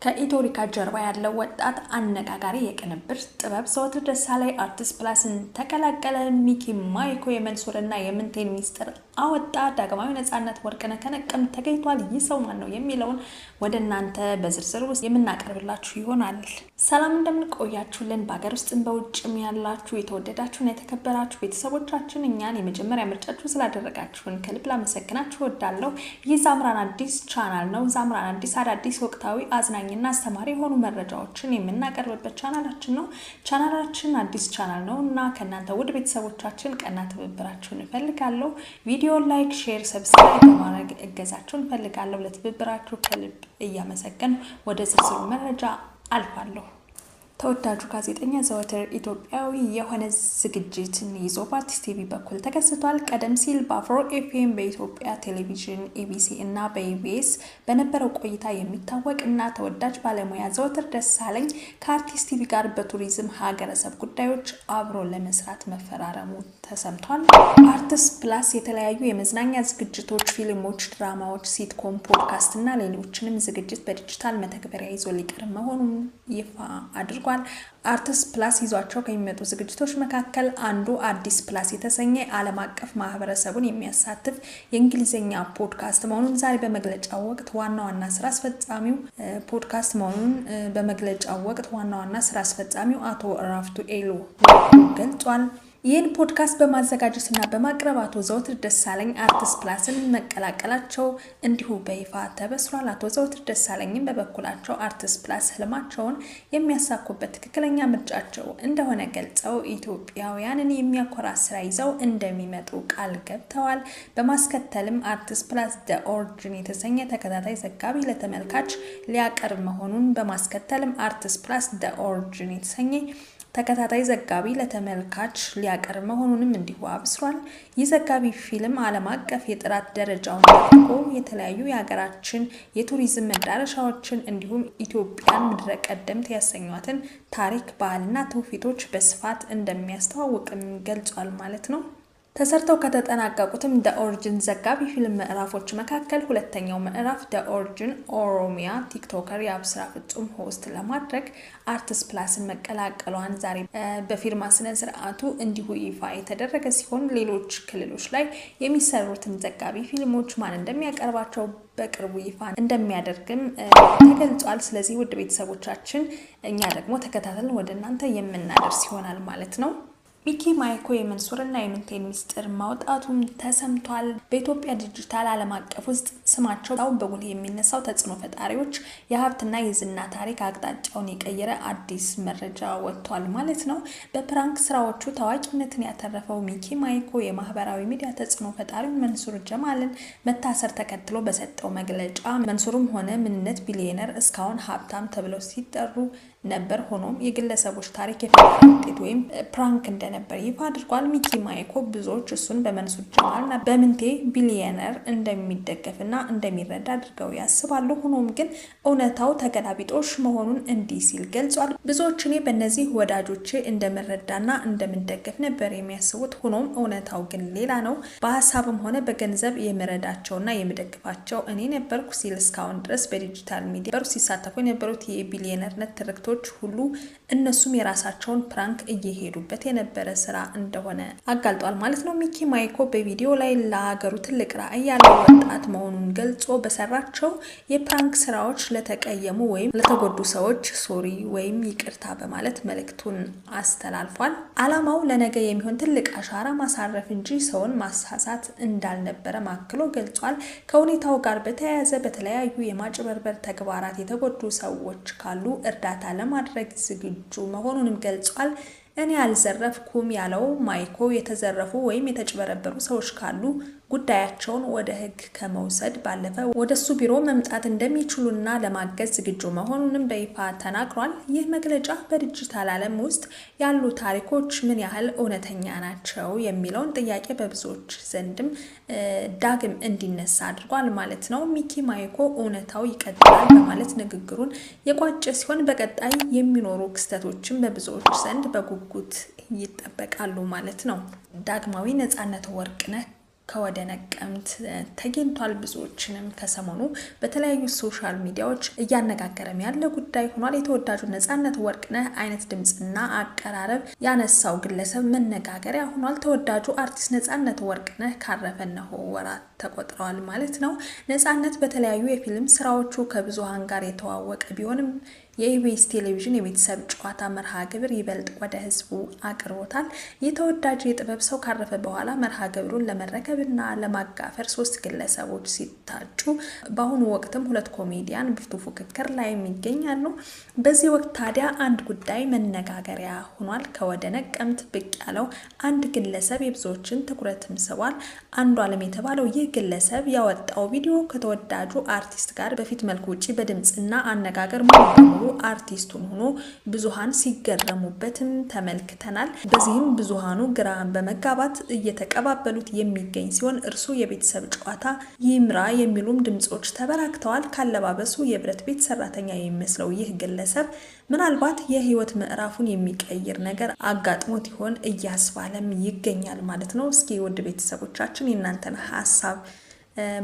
ከኢትዮሪካ ጀርባ ያለው ወጣት አነጋጋሪ የቅንብር ጥበብ ዘወትር ደሳለኝ አርቲስት ፕላስን ተቀላቀለ። ሚኪ ማይኮ የመንሱርና የምንቴን ሚስጥር አወጣ። ዳግማዊ ነጻነት ወርቅነህ ከነቀምት ተገኝቷል። ይህ ሰው ማን ነው የሚለውን ወደ እናንተ በዝርዝር ውስጥ የምናቀርብላችሁ ይሆናል። ሰላም እንደምንቆያችሁልን በአገር ውስጥም በውጭም ያላችሁ የተወደዳችሁና የተከበራችሁ ቤተሰቦቻችን እኛን የመጀመሪያ ምርጫችሁ ስላደረጋችሁን ከልብ ላመሰግናችሁ እወዳለሁ። ይህ ዛምራን አዲስ ቻናል ነው። ዛምራን አዲስ አዳዲስ ወቅታዊ አዝናኝና አስተማሪ የሆኑ መረጃዎችን የምናቀርብበት ቻናላችን ነው። ቻናላችን አዲስ ቻናል ነው እና ከእናንተ ውድ ቤተሰቦቻችን ቀና ትብብራችሁን እፈልጋለሁ። ቪዲዮ ላይክ፣ ሼር፣ ሰብስክራይብ በማድረግ እገዛችሁን እፈልጋለሁ። ለትብብራችሁ ከልብ እያመሰገን ወደ ዝርዝሩ መረጃ አልፋለሁ። ተወዳጁ ጋዜጠኛ ዘወትር ኢትዮጵያዊ የሆነ ዝግጅትን ይዞ በአዲስ ቲቪ በኩል ተከስቷል። ቀደም ሲል በአፍሮ ኤፍኤም በኢትዮጵያ ቴሌቪዥን ኢቢሲ እና በኢቢኤስ በነበረው ቆይታ የሚታወቅ እና ተወዳጅ ባለሙያ ዘወትር ደሳለኝ ከአርቲስት ቲቪ ጋር በቱሪዝም ሀገረሰብ ጉዳዮች አብሮ ለመስራት መፈራረሙ ተሰምቷል። አርቲስት ፕላስ የተለያዩ የመዝናኛ ዝግጅቶች፣ ፊልሞች፣ ድራማዎች፣ ሲትኮም፣ ፖድካስት እና ሌሎችንም ዝግጅት በዲጂታል መተግበሪያ ይዞ ሊቀርብ መሆኑን ይፋ አድርጓል። አርቲስት ፕላስ ይዟቸው ከሚመጡ ዝግጅቶች መካከል አንዱ አዲስ ፕላስ የተሰኘ ዓለም አቀፍ ማህበረሰቡን የሚያሳትፍ የእንግሊዝኛ ፖድካስት መሆኑን ዛሬ በመግለጫው ወቅት ዋና ስራ አስፈጻሚው አቶ ራፍቱ ኤሎ ገልጿል። ይህን ፖድካስት በማዘጋጀትና በማቅረብ አቶ ዘወትር ደሳለኝ አርቲስት ፕላስን መቀላቀላቸው እንዲሁ በይፋ ተበስሯል። አቶ ዘወትር ደሳለኝም በበኩላቸው አርቲስት ፕላስ ህልማቸውን የሚያሳኩበት ትክክለኛ ምርጫቸው እንደሆነ ገልጸው ኢትዮጵያውያንን የሚያኮራ ስራ ይዘው እንደሚመጡ ቃል ገብተዋል። በማስከተልም አርቲስት ፕላስ ደ ኦሪጂን የተሰኘ ተከታታይ ዘጋቢ ለተመልካች ሊያቀርብ መሆኑን በማስከተልም አርቲስት ፕላስ ደ ኦሪጂን የተሰኘ ተከታታይ ዘጋቢ ለተመልካች ሊያቀርብ መሆኑንም እንዲሁ አብስሯል። ይህ ዘጋቢ ፊልም ዓለም አቀፍ የጥራት ደረጃውን ጠብቆ የተለያዩ የሀገራችን የቱሪዝም መዳረሻዎችን እንዲሁም ኢትዮጵያን ምድረ ቀደምት ያሰኟትን ታሪክ፣ ባህልና ትውፊቶች በስፋት እንደሚያስተዋውቅም ገልጿል ማለት ነው። ተሰርተው ከተጠናቀቁትም ደ ኦሪጂን ዘጋቢ ፊልም ምዕራፎች መካከል ሁለተኛው ምዕራፍ ደ ኦሪጂን ኦሮሚያ ቲክቶከር የአብስራ ፍጹም ሆስት ለማድረግ አርቲስት ፕላስን መቀላቀሏን ዛሬ በፊርማ ስነ ስርዓቱ እንዲሁ ይፋ የተደረገ ሲሆን ሌሎች ክልሎች ላይ የሚሰሩትም ዘጋቢ ፊልሞች ማን እንደሚያቀርባቸው በቅርቡ ይፋ እንደሚያደርግም ተገልጿል። ስለዚህ ውድ ቤተሰቦቻችን እኛ ደግሞ ተከታተልን ወደ እናንተ የምናደርስ ይሆናል ማለት ነው። ሚኪ ማይኮ የመንሱርና የምንቴን ሚስጥር ማውጣቱም ተሰምቷል። በኢትዮጵያ ዲጂታል ዓለም አቀፍ ውስጥ ስማቸው በጉልህ የሚነሳው ተጽዕኖ ፈጣሪዎች የሀብትና የዝና ታሪክ አቅጣጫውን የቀየረ አዲስ መረጃ ወጥቷል ማለት ነው። በፕራንክ ስራዎቹ ታዋቂነትን ያተረፈው ሚኪ ማይኮ የማህበራዊ ሚዲያ ተጽዕኖ ፈጣሪውን መንሱር ጀማልን መታሰር ተከትሎ በሰጠው መግለጫ መንሱርም ሆነ ምንነት ቢሊዮነር እስካሁን ሀብታም ተብለው ሲጠሩ ነበር። ሆኖም የግለሰቦች ታሪክ የፈጠራ ውጤት ወይም ፕራንክ እንደነበር ይፋ አድርጓል። ሚኪ ማይኮ ብዙዎች እሱን በመንሱር ጀማልና በምንቴ ቢሊዮነር እንደሚደገፍና እንደሚረዳ አድርገው ያስባሉ። ሆኖም ግን እውነታው ተገላቢጦሽ መሆኑን እንዲህ ሲል ገልጿል። ብዙዎች እኔ በእነዚህ ወዳጆቼ እንደምረዳና እንደምደገፍ ነበር የሚያስቡት። ሆኖም እውነታው ግን ሌላ ነው። በሀሳብም ሆነ በገንዘብ የምረዳቸውና የምደግፋቸው እኔ ነበርኩ ሲል እስካሁን ድረስ በዲጂታል ሚዲያ ሲሳተፉ የነበሩት የቢሊዮነርነት ትርክቶች ሁሉ እነሱም የራሳቸውን ፕራንክ እየሄዱበት የነበረ ስራ እንደሆነ አጋልጧል ማለት ነው። ሚኪ ማይኮ በቪዲዮ ላይ ለሀገሩ ትልቅ ራዕይ ያለው ወጣት መሆኑን ገልጾ በሰራቸው የፕራንክ ስራዎች ለተቀየሙ ወይም ለተጎዱ ሰዎች ሶሪ ወይም ይቅርታ በማለት መልእክቱን አስተላልፏል። ዓላማው ለነገ የሚሆን ትልቅ አሻራ ማሳረፍ እንጂ ሰውን ማሳሳት እንዳልነበረ ማክሎ ገልጿል። ከሁኔታው ጋር በተያያዘ በተለያዩ የማጭበርበር ተግባራት የተጎዱ ሰዎች ካሉ እርዳታ ለማድረግ ዝግጁ መሆኑንም ገልጿል። እኔ አልዘረፍኩም ያለው ማይኮ የተዘረፉ ወይም የተጭበረበሩ ሰዎች ካሉ ጉዳያቸውን ወደ ሕግ ከመውሰድ ባለፈ ወደሱ ቢሮ መምጣት እንደሚችሉና ለማገዝ ዝግጁ መሆኑንም በይፋ ተናግሯል። ይህ መግለጫ በዲጂታል ዓለም ውስጥ ያሉ ታሪኮች ምን ያህል እውነተኛ ናቸው የሚለውን ጥያቄ በብዙዎች ዘንድም ዳግም እንዲነሳ አድርጓል ማለት ነው። ሚኪ ማይኮ እውነታው ይቀጥላል በማለት ንግግሩን የቋጨ ሲሆን በቀጣይ የሚኖሩ ክስተቶችም በብዙዎች ዘንድ በጉጉት ይጠበቃሉ ማለት ነው። ዳግማዊ ነጻነት ወርቅነህ ከወደ ነቀምት ተገኝቷል። ብዙዎችንም ከሰሞኑ በተለያዩ ሶሻል ሚዲያዎች እያነጋገረም ያለ ጉዳይ ሆኗል። የተወዳጁ ነጻነት ወርቅነህ አይነት ድምጽና አቀራረብ ያነሳው ግለሰብ መነጋገሪያ ሆኗል። ተወዳጁ አርቲስት ነጻነት ወርቅነህ ካረፈ ነው ወራት ተቆጥረዋል ማለት ነው። ነጻነት በተለያዩ የፊልም ስራዎቹ ከብዙሃን ጋር የተዋወቀ ቢሆንም የኢቢኤስ ቴሌቪዥን የቤተሰብ ጨዋታ መርሃ ግብር ይበልጥ ወደ ህዝቡ አቅርቦታል። የተወዳጁ የጥበብ ሰው ካረፈ በኋላ መርሃ ግብሩን ለመረከብና ለማጋፈር 3 ግለሰቦች ሲታጩ በአሁኑ ወቅትም 2 ኮሜዲያን ብርቱ ፉክክር ላይ ይገኛሉ። በዚህ ወቅት ታዲያ አንድ ጉዳይ መነጋገሪያ ሆኗል። ከወደ ነቀምት ብቅ ያለው አንድ ግለሰብ የብዙዎችን ትኩረትም ስቧል። አንዷለም የተባለው ይህ ግለሰብ ያወጣው ቪዲዮ ከተወዳጁ አርቲስት ጋር በፊት መልኩ ውጪ በድምጽና አነጋገር ሙሉ አርቲስቱን ሆኖ ብዙሃን ሲገረሙበትም ተመልክተናል። በዚህም ብዙሃኑ ግራ በመጋባት እየተቀባበሉት የሚገኝ ሲሆን እርሱ የቤተሰብ ጨዋታ ይምራ የሚሉም ድምጾች ተበራክተዋል። ካለባበሱ የብረት ቤት ሰራተኛ የሚመስለው ይህ ግለሰብ ምናልባት የህይወት ምዕራፉን የሚቀይር ነገር አጋጥሞት ይሆን እያስባለም ይገኛል ማለት ነው። እስኪ ውድ ቤተሰቦቻችን የእናንተን ሀሳብ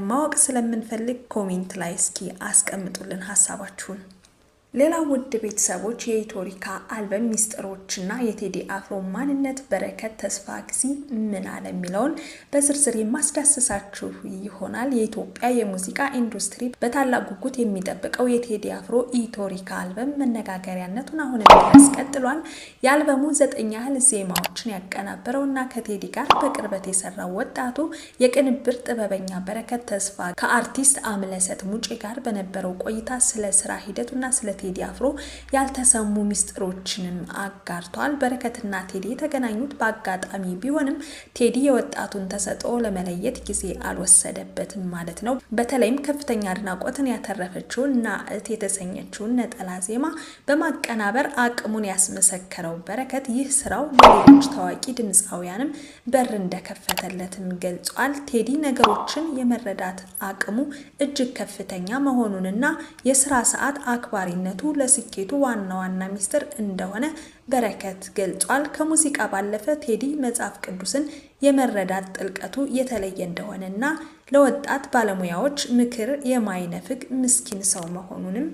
ማወቅ ስለምንፈልግ ኮሜንት ላይ እስኪ አስቀምጡልን ሀሳባችሁን። ሌላ ውድ ቤተሰቦች የኢትዮሪካ አልበም ሚስጥሮችና የቴዲ አፍሮ ማንነት በረከት ተስፋ ጊዜ ምን አለ የሚለውን በዝርዝር የማስዳስሳችሁ ይሆናል። የኢትዮጵያ የሙዚቃ ኢንዱስትሪ በታላቅ ጉጉት የሚጠብቀው የቴዲ አፍሮ ኢትዮሪካ አልበም መነጋገሪያነቱን አሁንም ድረስ ቀጥሏል። የአልበሙ 9 ያህል ዜማዎችን ያቀናበረውና ከቴዲ ጋር በቅርበት የሰራው ወጣቱ የቅንብር ጥበበኛ በረከት ተስፋ ከአርቲስት አምለሰት ሙጬ ጋር በነበረው ቆይታ ስለ ስራ ሂደቱና ስለ ቴዲ አፍሮ ያልተሰሙ ሚስጥሮችንም አጋርቷል። በረከትና ቴዲ የተገናኙት በአጋጣሚ ቢሆንም ቴዲ የወጣቱን ተሰጥኦ ለመለየት ጊዜ አልወሰደበትም ማለት ነው። በተለይም ከፍተኛ አድናቆትን ያተረፈችውን ናእት የተሰኘችውን ነጠላ ዜማ በማቀናበር አቅሙን ያስመሰከረው በረከት ይህ ስራው ለሌሎች ታዋቂ ድምፃውያንም በር እንደከፈተለትም ገልጿል። ቴዲ ነገሮችን የመረዳት አቅሙ እጅግ ከፍተኛ መሆኑንና የስራ ሰዓት አክባሪነት ለስኬቱ ዋና ሚስጥር እንደሆነ በረከት ገልጿል። ከሙዚቃ ባለፈ ቴዲ መጽሐፍ ቅዱስን የመረዳት ጥልቀቱ የተለየ እንደሆነና ለወጣት ባለሙያዎች ምክር የማይነፍግ ምስኪን ሰው መሆኑንም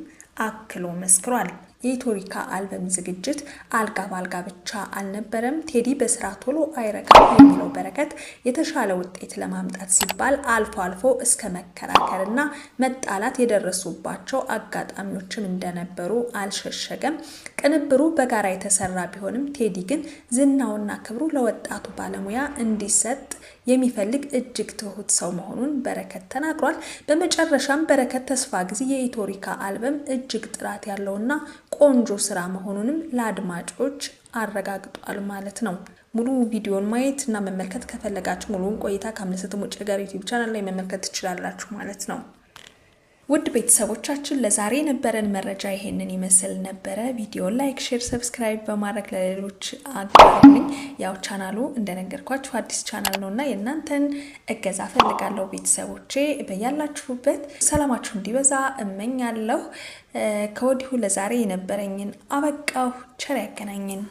አክሎ መስክሯል። የኢትዮሪካ አልበም ዝግጅት አልጋ ባልጋ ብቻ አልነበረም። ቴዲ በስራ ቶሎ አይረካም የሚለው በረከት የተሻለ ውጤት ለማምጣት ሲባል አልፎ አልፎ እስከ መከራከርና መጣላት የደረሱባቸው አጋጣሚዎችም እንደነበሩ አልሸሸገም። ቅንብሩ በጋራ የተሰራ ቢሆንም ቴዲ ግን ዝናውና ክብሩ ለወጣቱ ባለሙያ እንዲሰጥ የሚፈልግ እጅግ ትሁት ሰው መሆኑን በረከት ተናግሯል። በመጨረሻም በረከት ተስፋ ጊዜ የኢትዮሪካ አልበም እጅግ ጥራት ያለውና ቆንጆ ስራ መሆኑንም ለአድማጮች አረጋግጧል ማለት ነው። ሙሉ ቪዲዮን ማየት እና መመልከት ከፈለጋችሁ ሙሉውን ቆይታ ከአምለሰት ሙጬ ጋር ዩቲዩብ ቻናል ላይ መመልከት ትችላላችሁ ማለት ነው። ውድ ቤተሰቦቻችን ለዛሬ የነበረን መረጃ ይሄንን ይመስል ነበረ። ቪዲዮ ላይክ፣ ሼር፣ ሰብስክራይብ በማድረግ ለሌሎች አጋሩልኝ። ያው ቻናሉ እንደነገርኳችሁ አዲስ ቻናል ነውና የእናንተን እገዛ ፈልጋለሁ ቤተሰቦቼ። በያላችሁበት ሰላማችሁ እንዲበዛ እመኛለሁ። ከወዲሁ ለዛሬ የነበረኝን አበቃሁ። ቸር ያገናኘን።